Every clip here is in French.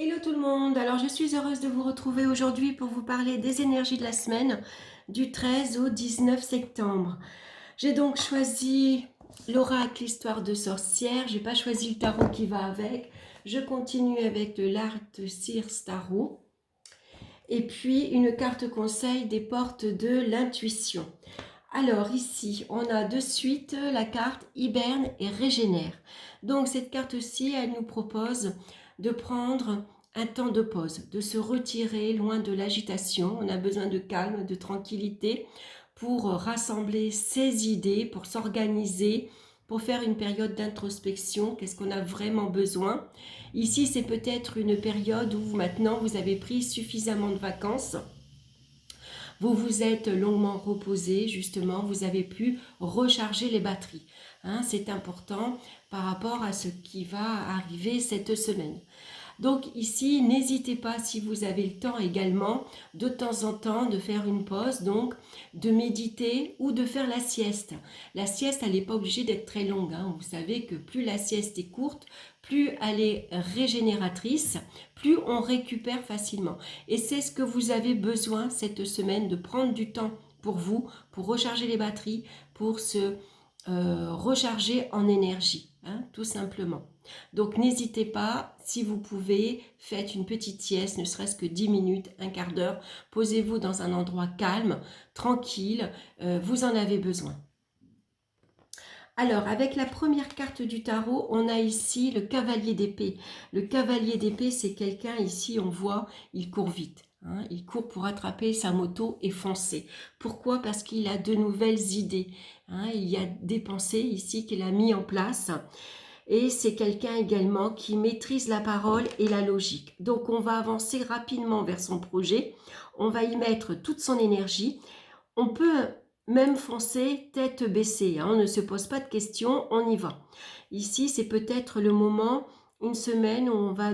Hello tout le monde, alors je suis heureuse de vous retrouver aujourd'hui pour vous parler des énergies de la semaine du 13 au 19 septembre. J'ai donc choisi l'oracle Histoire de sorcière, j'ai pas choisi le tarot qui va avec, je continue avec le L'Art Circe Tarot et puis une carte conseil des portes de l'intuition. Alors ici, on a de suite la carte hiberne et régénère. Donc cette carte-ci, elle nous propose de prendre un temps de pause, de se retirer loin de l'agitation. On a besoin de calme, de tranquillité pour rassembler ses idées, pour s'organiser, pour faire une période d'introspection. Qu'est-ce qu'on a vraiment besoin? Ici, c'est peut-être une période où maintenant vous avez pris suffisamment de vacances. Vous vous êtes longuement reposé, justement, vous avez pu recharger les batteries. C'est important par rapport à ce qui va arriver cette semaine. Donc ici, n'hésitez pas, si vous avez le temps également, de temps en temps de faire une pause, donc de méditer ou de faire la sieste. La sieste, elle n'est pas obligée d'être très longue. Vous savez que plus la sieste est courte, plus elle est régénératrice, plus on récupère facilement. Et c'est ce que vous avez besoin cette semaine, de prendre du temps pour vous, pour recharger les batteries, pour se recharger en énergie, tout simplement. Donc n'hésitez pas, si vous pouvez, faites une petite sieste, ne serait-ce que 10 minutes, un quart d'heure, posez-vous dans un endroit calme, tranquille, vous en avez besoin. Alors, avec la première carte du tarot, on a ici le cavalier d'épée. Le cavalier d'épée, c'est quelqu'un, ici, on voit, il court vite. Il court pour attraper sa moto et foncer. Pourquoi? Parce qu'il a de nouvelles idées. Il y a des pensées ici qu'il a mis en place. Et c'est quelqu'un également qui maîtrise la parole et la logique. Donc, on va avancer rapidement vers son projet. On va y mettre toute son énergie. On peut même foncer tête baissée, on ne se pose pas de questions, on y va. Ici, c'est peut-être le moment, une semaine où on va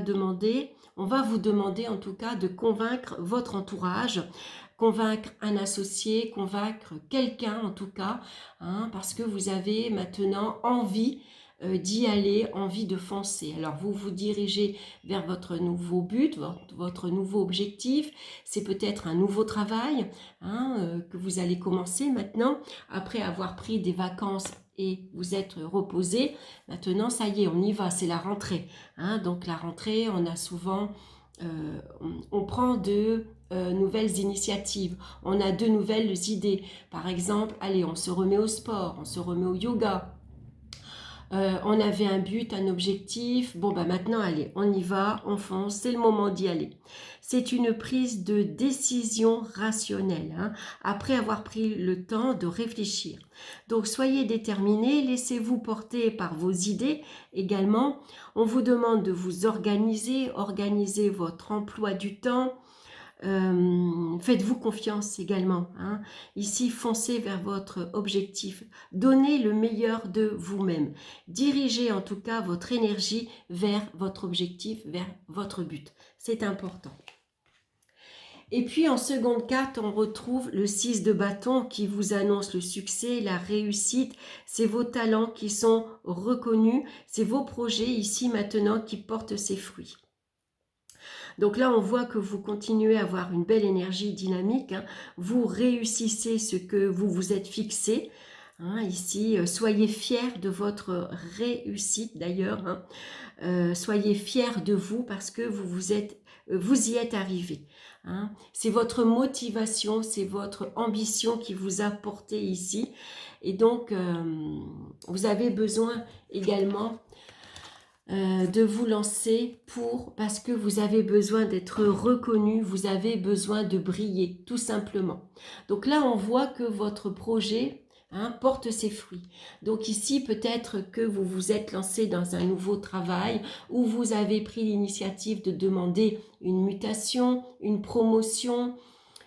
vous demander en tout cas de convaincre votre entourage, convaincre un associé, convaincre quelqu'un en tout cas, parce que vous avez maintenant envie d'y aller, envie de foncer. Alors vous vous dirigez vers votre nouveau but, votre nouveau objectif, c'est peut-être un nouveau travail que vous allez commencer maintenant, après avoir pris des vacances et vous être reposé. Maintenant, ça y est, on y va, c'est la rentrée. Donc la rentrée, on a souvent, on prend de nouvelles initiatives, on a de nouvelles idées. Par exemple, allez, on se remet au sport, on se remet au yoga. On avait un but, un objectif, bon maintenant allez, on y va, on fonce, c'est le moment d'y aller. C'est une prise de décision rationnelle, après avoir pris le temps de réfléchir. Donc soyez déterminés, laissez-vous porter par vos idées également. On vous demande de vous organiser, organiser votre emploi du temps. Faites-vous confiance également. Ici, foncez vers votre objectif. Donnez le meilleur de vous-même. Dirigez en tout cas votre énergie vers votre objectif, vers votre but. C'est important. Et puis en seconde carte, on retrouve le 6 de bâton qui vous annonce le succès, la réussite. C'est vos talents qui sont reconnus. C'est vos projets ici maintenant qui portent ses fruits. Donc là, on voit que vous continuez à avoir une belle énergie dynamique. Vous réussissez ce que vous vous êtes fixé. Ici, soyez fiers de votre réussite d'ailleurs. Soyez fiers de vous parce que vous y êtes arrivé. C'est votre motivation, c'est votre ambition qui vous a porté ici. Et donc, vous avez besoin également de vous lancer parce que vous avez besoin d'être reconnu, vous avez besoin de briller, tout simplement. Donc là, on voit que votre projet porte ses fruits. Donc ici, peut-être que vous vous êtes lancé dans un nouveau travail ou vous avez pris l'initiative de demander une mutation, une promotion.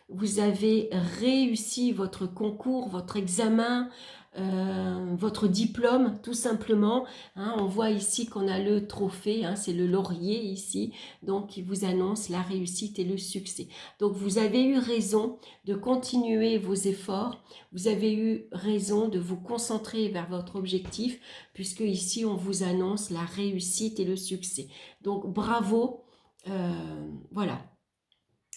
Vous avez réussi votre concours, votre examen, votre diplôme, tout simplement. On voit ici qu'on a le trophée, c'est le laurier ici, donc qui vous annonce la réussite et le succès. Donc vous avez eu raison de continuer vos efforts, vous avez eu raison de vous concentrer vers votre objectif, puisque ici on vous annonce la réussite et le succès. Donc bravo. Voilà.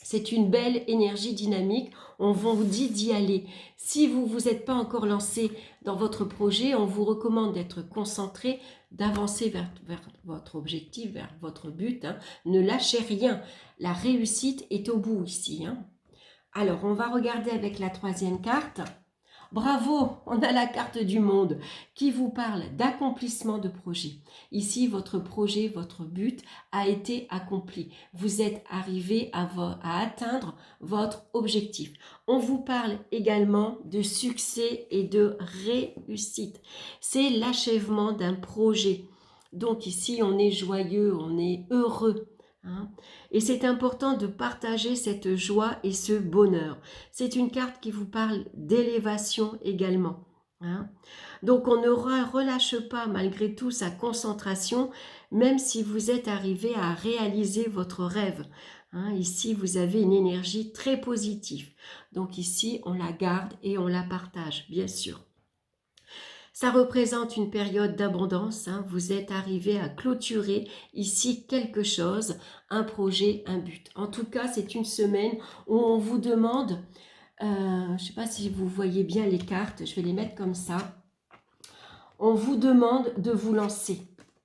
C'est une belle énergie dynamique, on vous dit d'y aller. Si vous ne vous êtes pas encore lancé dans votre projet, on vous recommande d'être concentré, d'avancer vers votre objectif, vers votre but. Hein. Ne lâchez rien, la réussite est au bout ici. Hein. Alors, on va regarder avec la troisième carte. Bravo, on a la carte du monde qui vous parle d'accomplissement de projet. Ici, votre projet, votre but a été accompli. Vous êtes arrivé à atteindre votre objectif. On vous parle également de succès et de réussite. C'est l'achèvement d'un projet. Donc ici, on est joyeux, on est heureux. Hein. Et c'est important de partager cette joie et ce bonheur. C'est une carte qui vous parle d'élévation également. Hein. Donc on ne relâche pas malgré tout sa concentration, même si vous êtes arrivé à réaliser votre rêve. Hein. Ici, vous avez une énergie très positive. Donc ici, on la garde et on la partage, bien sûr. Ça représente une période d'abondance. Hein. Vous êtes arrivé à clôturer ici quelque chose, un projet, un but. En tout cas, c'est une semaine où on vous demande, je ne sais pas si vous voyez bien les cartes, je vais les mettre comme ça. On vous demande de vous lancer.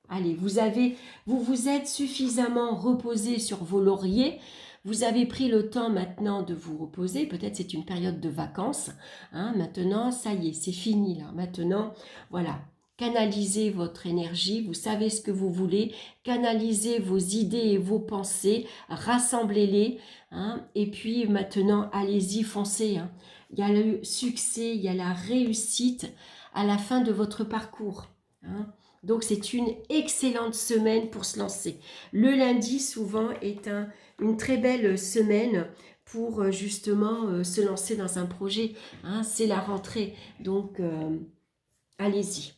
Allez, vous vous êtes suffisamment reposé sur vos lauriers. Vous avez pris le temps maintenant de vous reposer. Peut-être c'est une période de vacances. Hein. Maintenant, ça y est, c'est fini là. Maintenant, voilà. Canalisez votre énergie. Vous savez ce que vous voulez. Canalisez vos idées et vos pensées. Rassemblez-les. Hein. Et puis maintenant, allez-y, foncez. Hein. Il y a le succès, il y a la réussite à la fin de votre parcours. Hein. Donc c'est une excellente semaine pour se lancer. Le lundi souvent est une très belle semaine pour justement se lancer dans un projet. Hein. C'est la rentrée, donc allez-y.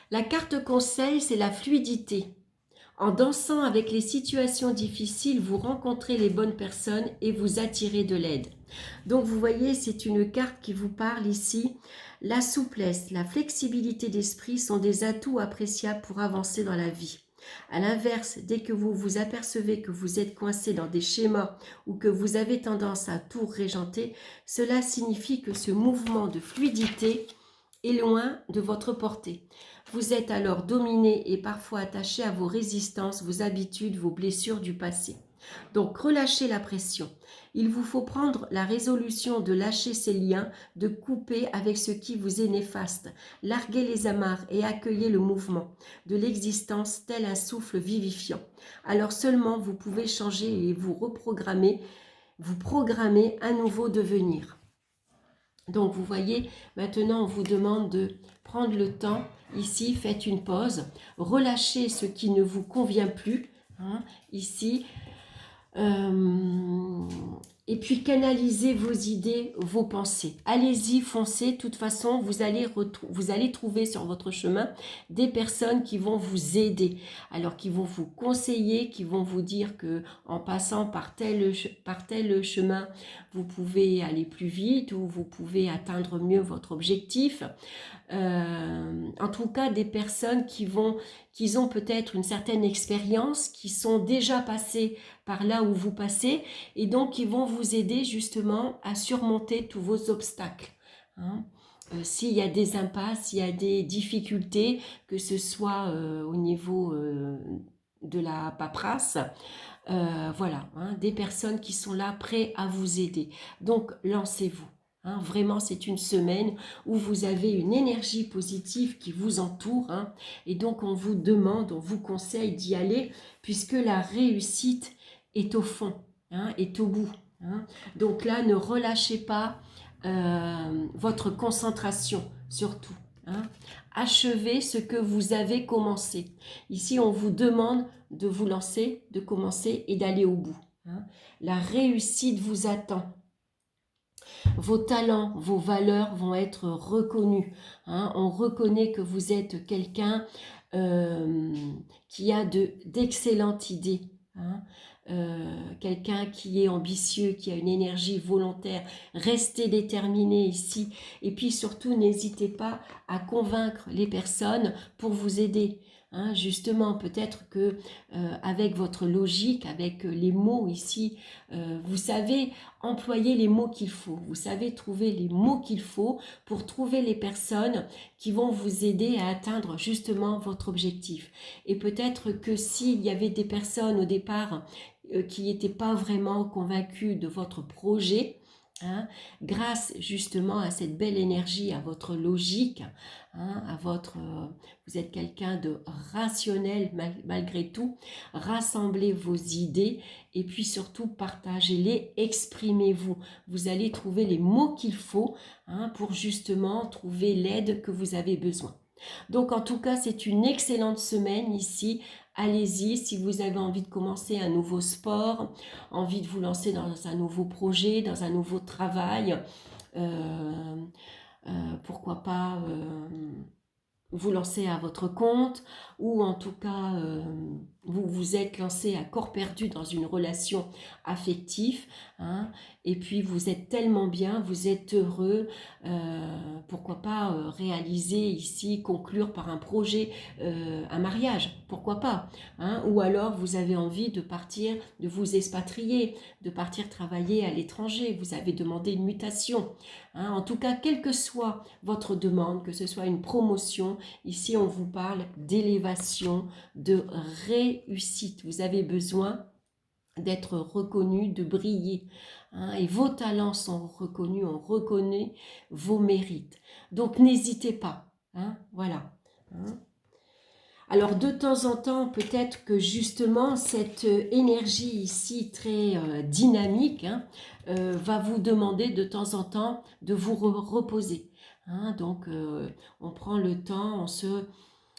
La carte conseil, c'est la fluidité. En dansant avec les situations difficiles, vous rencontrez les bonnes personnes et vous attirez de l'aide. Donc vous voyez, c'est une carte qui vous parle ici. La souplesse, la flexibilité d'esprit sont des atouts appréciables pour avancer dans la vie. À l'inverse, dès que vous vous apercevez que vous êtes coincé dans des schémas ou que vous avez tendance à tout régenter, cela signifie que ce mouvement de fluidité est loin de votre portée. Vous êtes alors dominé et parfois attaché à vos résistances, vos habitudes, vos blessures du passé. Donc relâchez la pression. Il vous faut prendre la résolution de lâcher ces liens, de couper avec ce qui vous est néfaste. Larguez les amarres et accueillez le mouvement de l'existence tel un souffle vivifiant. Alors seulement vous pouvez changer et vous programmer un nouveau devenir. Donc vous voyez, maintenant on vous demande de prendre le temps, ici faites une pause, relâchez ce qui ne vous convient plus, hein, ici, et puis canalisez vos idées, vos pensées. Allez-y, foncez, de toute façon vous allez trouver sur votre chemin des personnes qui vont vous aider, alors qui vont vous conseiller, qui vont vous dire que en passant par tel chemin, vous pouvez aller plus vite ou vous pouvez atteindre mieux votre objectif. En tout cas des personnes qui ont peut-être une certaine expérience, qui sont déjà passées par là où vous passez et donc qui vont vous aider justement à surmonter tous vos obstacles. Hein. S'il y a des impasses, s'il y a des difficultés, que ce soit au niveau de la paperasse, voilà, hein, des personnes qui sont là prêtes à vous aider. Donc lancez-vous. Hein, vraiment, c'est une semaine où vous avez une énergie positive qui vous entoure. Hein, et donc, on vous demande, on vous conseille d'y aller puisque la réussite est au fond, hein, est au bout. Hein. Donc là, ne relâchez pas votre concentration, surtout. Hein. Achevez ce que vous avez commencé. Ici, on vous demande de vous lancer, de commencer et d'aller au bout. Hein. La réussite vous attend. Vos talents, vos valeurs vont être reconnus. Hein. On reconnaît que vous êtes quelqu'un qui a d'excellentes idées. Hein. Quelqu'un qui est ambitieux, qui a une énergie volontaire. Restez déterminé ici. Et puis surtout, n'hésitez pas à convaincre les personnes pour vous aider. hein. Justement, peut-être que avec votre logique, avec les mots ici, vous savez employer les mots qu'il faut. Vous savez trouver les mots qu'il faut pour trouver les personnes qui vont vous aider à atteindre justement votre objectif. Et peut-être que s'il y avait des personnes au départ qui n'étaient pas vraiment convaincues de votre projet, hein, grâce justement à cette belle énergie, à votre logique, hein, à votre, vous êtes quelqu'un de rationnel malgré tout, rassemblez vos idées et puis surtout partagez-les, exprimez-vous. Vous allez trouver les mots qu'il faut, hein, pour justement trouver l'aide que vous avez besoin. Donc en tout cas, c'est une excellente semaine ici. Allez-y, si vous avez envie de commencer un nouveau sport, envie de vous lancer dans un nouveau projet, dans un nouveau travail, pourquoi pas vous lancer à votre compte, ou en tout cas vous vous êtes lancé à corps perdu dans une relation affective, hein, et puis vous êtes tellement bien, vous êtes heureux, pourquoi pas réaliser ici, conclure par un projet, un mariage, pourquoi pas, hein, ou alors vous avez envie de partir, de vous expatrier, de partir travailler à l'étranger, vous avez demandé une mutation, hein, en tout cas quelle que soit votre demande, que ce soit une promotion, ici on vous parle d'élévation, de réussite. Vous avez besoin d'être reconnu, de briller, hein, et vos talents sont reconnus, on reconnaît vos mérites. Donc n'hésitez pas, hein, voilà. Hein. Alors de temps en temps, peut-être que justement cette énergie ici très dynamique, hein, va vous demander de temps en temps de vous reposer. Hein. Donc on prend le temps,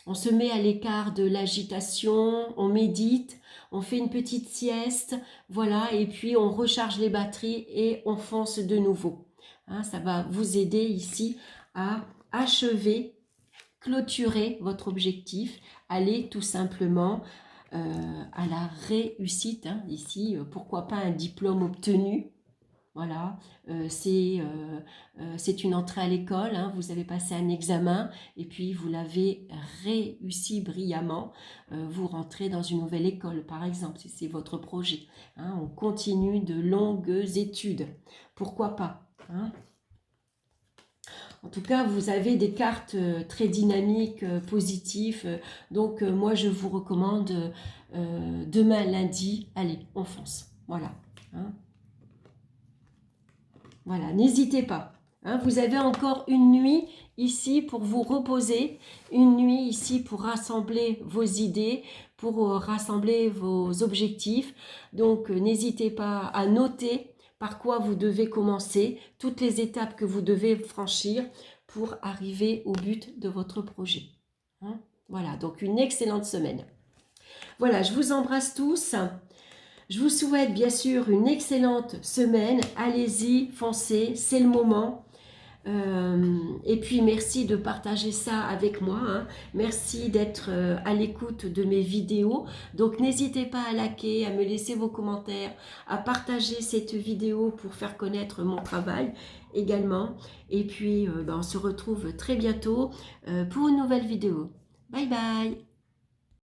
on se met à l'écart de l'agitation, on médite, on fait une petite sieste, voilà, et puis on recharge les batteries et on fonce de nouveau. Hein, ça va vous aider ici à achever, clôturer votre objectif, aller tout simplement à la réussite. Hein, ici, pourquoi pas un diplôme obtenu. Voilà, c'est une entrée à l'école, hein, vous avez passé un examen et puis vous l'avez réussi brillamment, vous rentrez dans une nouvelle école par exemple, si c'est votre projet. Hein, on continue de longues études, pourquoi pas, hein. En tout cas, vous avez des cartes très dynamiques, positives, donc moi je vous recommande demain lundi, allez, on fonce, voilà. Hein. Voilà, n'hésitez pas. Hein, vous avez encore une nuit ici pour vous reposer, une nuit ici pour rassembler vos idées, pour rassembler vos objectifs. Donc, n'hésitez pas à noter par quoi vous devez commencer, toutes les étapes que vous devez franchir pour arriver au but de votre projet. Hein, voilà, donc une excellente semaine. Voilà, je vous embrasse tous. Je vous souhaite bien sûr une excellente semaine. Allez-y, foncez, c'est le moment. Et puis merci de partager ça avec moi. Hein. Merci d'être à l'écoute de mes vidéos. Donc n'hésitez pas à liker, à me laisser vos commentaires, à partager cette vidéo pour faire connaître mon travail également. Et puis on se retrouve très bientôt pour une nouvelle vidéo. Bye bye!